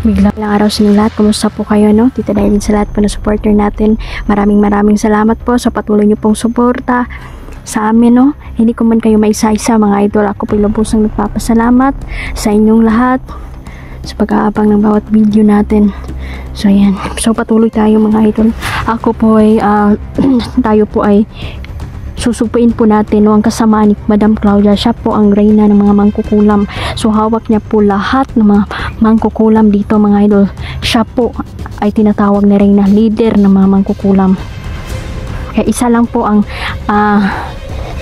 Biglang araw sa inyong lahat. Kumusta po kayo, no? Tita Dailin sa lahat po na supporter natin. Maraming salamat po sa patuloy niyo pong suporta sa amin, no? Hindi ko man kayo maisa-isa, mga idol. Ako po lubusang nagpapasalamat sa inyong lahat sa pag-aabang ng bawat video natin. So, ayan. So, patuloy tayo, mga idol. Ako po ay, tayo po ay susupuin po natin, no, ang kasama ni Madam Claudia. Siya po ang reyna ng mga mangkukulam. So hawak niya po lahat ng mga mangkukulam dito, mga idol. Siya po ay tinatawag na reyna, leader ng mga mangkukulam. Kaya isa lang po ang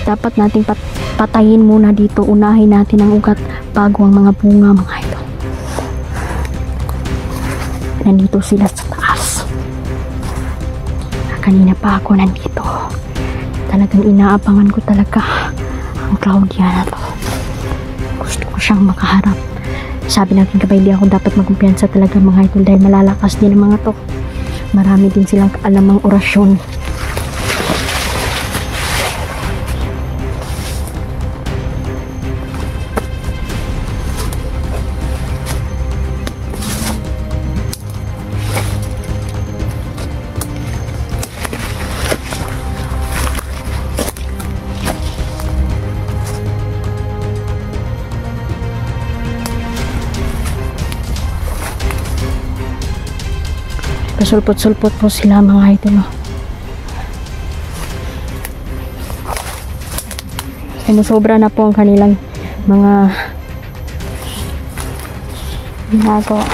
dapat nating patayin muna dito. Unahin natin ang ugat bago ang mga bunga, mga idol. Nandito sila sa taas. Kanina pa ako nandito. Talagang inaabangan ko talaga ang Claudia na to. Gusto ko siyang makaharap. Sabi natin kabay, hindi ako dapat magkumpiyansa talaga, mga idol, dahil malalakas din ang mga to. Marami din silang kaalamang orasyon. Pasulpot-sulpot po sila, mga idol. Sumusobra na po ang kanilang mga ginagawa.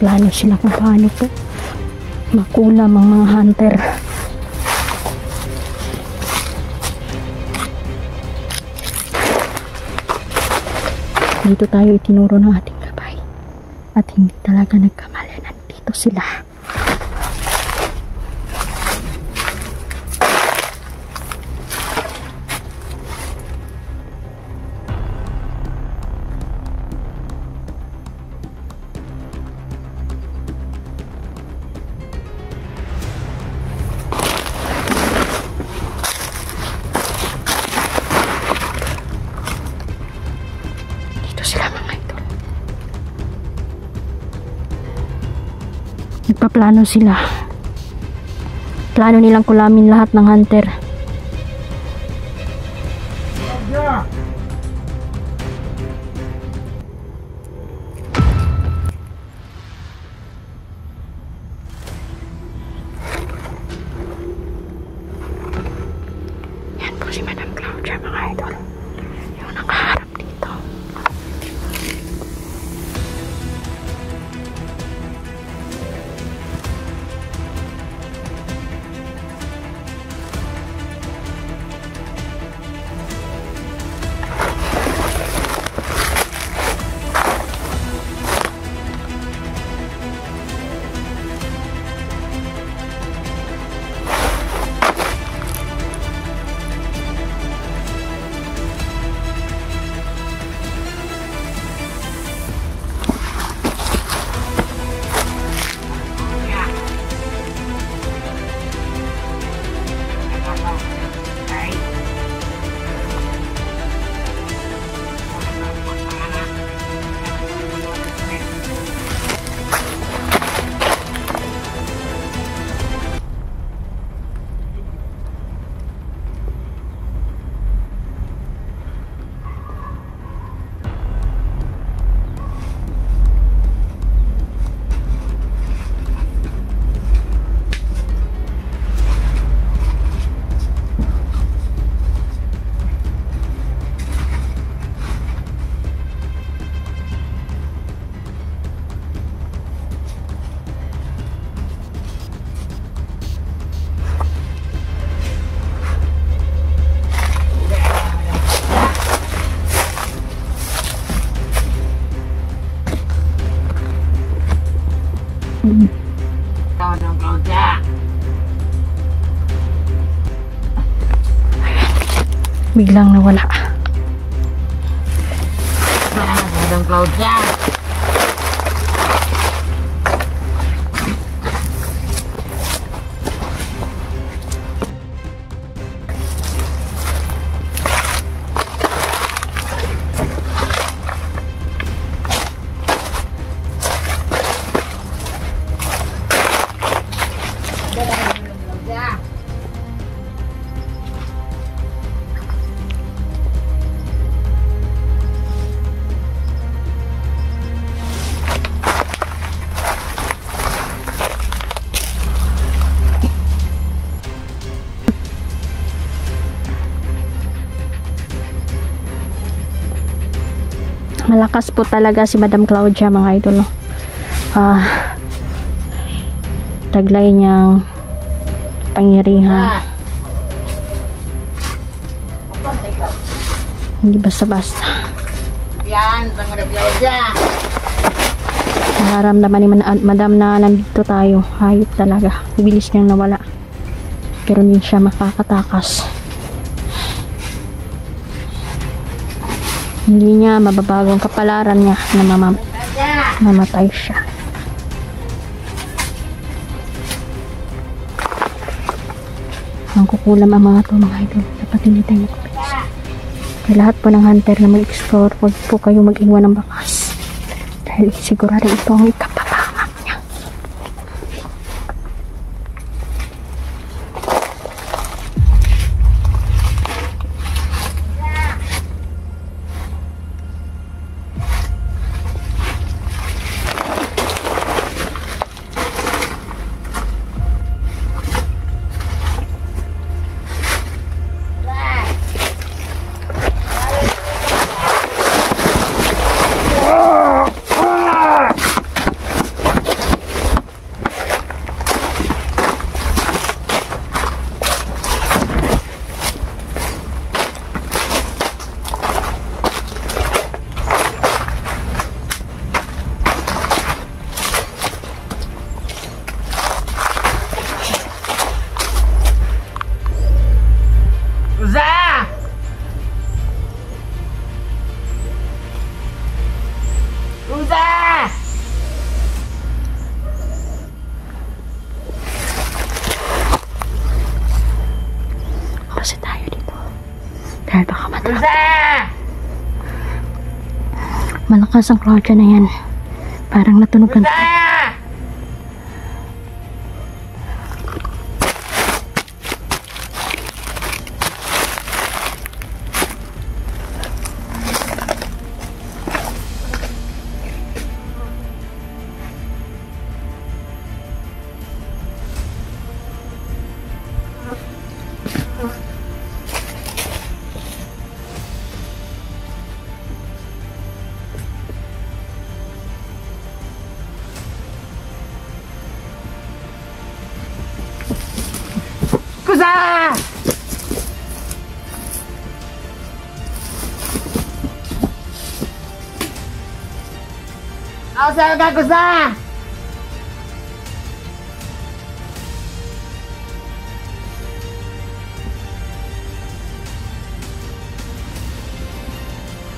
Plano sila kung paano po makulam ang mga hunter. Dito tayo itinuro ng ating gabay at hindi talaga nagkamali. Nandito sila. Nagpaplano sila. Plano nilang kulamin lahat ng hunter. Yan po si Madam Claudia, mga idol. Yung nakaharap dito. biglang nawala. Madam Claudia. Malakas po talaga si Madam Claudia, mga idol, no? Taglay niyang pangyarihan. Hindi basta-basta. Yan, Madam Claudia. Nararamdaman ni Madam na nandito tayo. Hayop talaga. Bilis niyang nawala. Pero hindi siya makakatakas. Hindi niya mababagong kapalaran niya na mamatay siya. Ang kukulam ang mga to, mga idol. Dapat hindi tayo magpapis. Kaya lahat po ng hunter na mag-explore, huwag po kayo mag-iwan ng bakas. Dahil sigurado ito ang ikapapahamak niya. Kasi tayo dito. Dahil baka matapos. Malakas ang Claudia na yan. Parang natunugan tayo. Kusa! Asa ka, Kusa?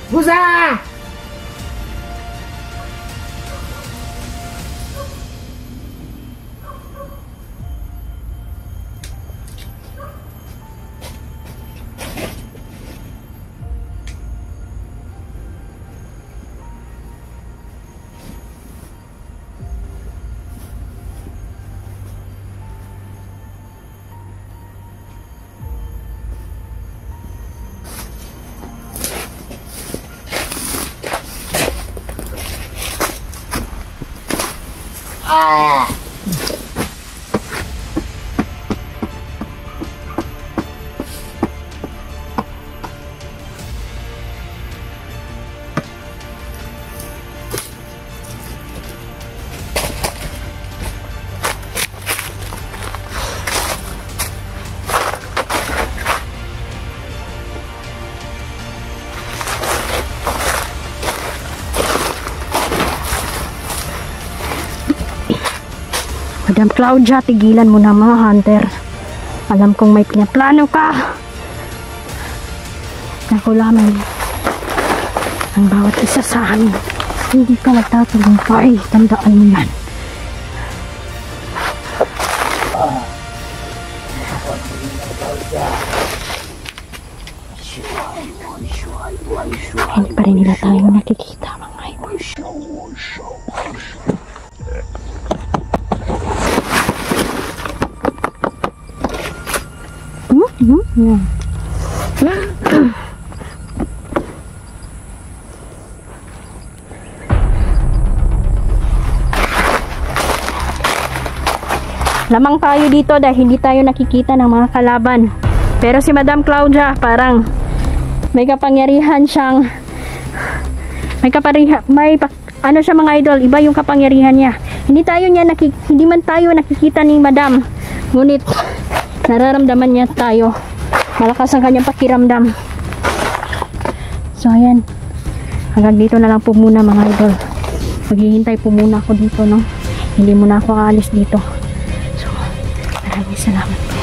Kusa! Madam Claudia, tigilan mo na mga hunter. Alam kong may pinaplano ka. nagulaman ang bawat isa sa amin. Hindi ka magtatagumpay. Tandaan mo yan. Hindi pa rin nila tayo nakikita, mga idol. Lamang tayo dito dahil hindi tayo nakikita ng mga kalaban. Pero si Madam Claudia parang may kapangyarihan siyang ano siya, mga idol, iba yung kapangyarihan niya. Hindi man tayo nakikita ni Madam, ngunit nararamdaman niya tayo. Malakas ang kanyang pakiramdam. So ayan, hanggang dito na lang po muna, mga idol. Maghihintay po muna ako dito, no? Hindi muna ako aalis dito. So maraming salamat po.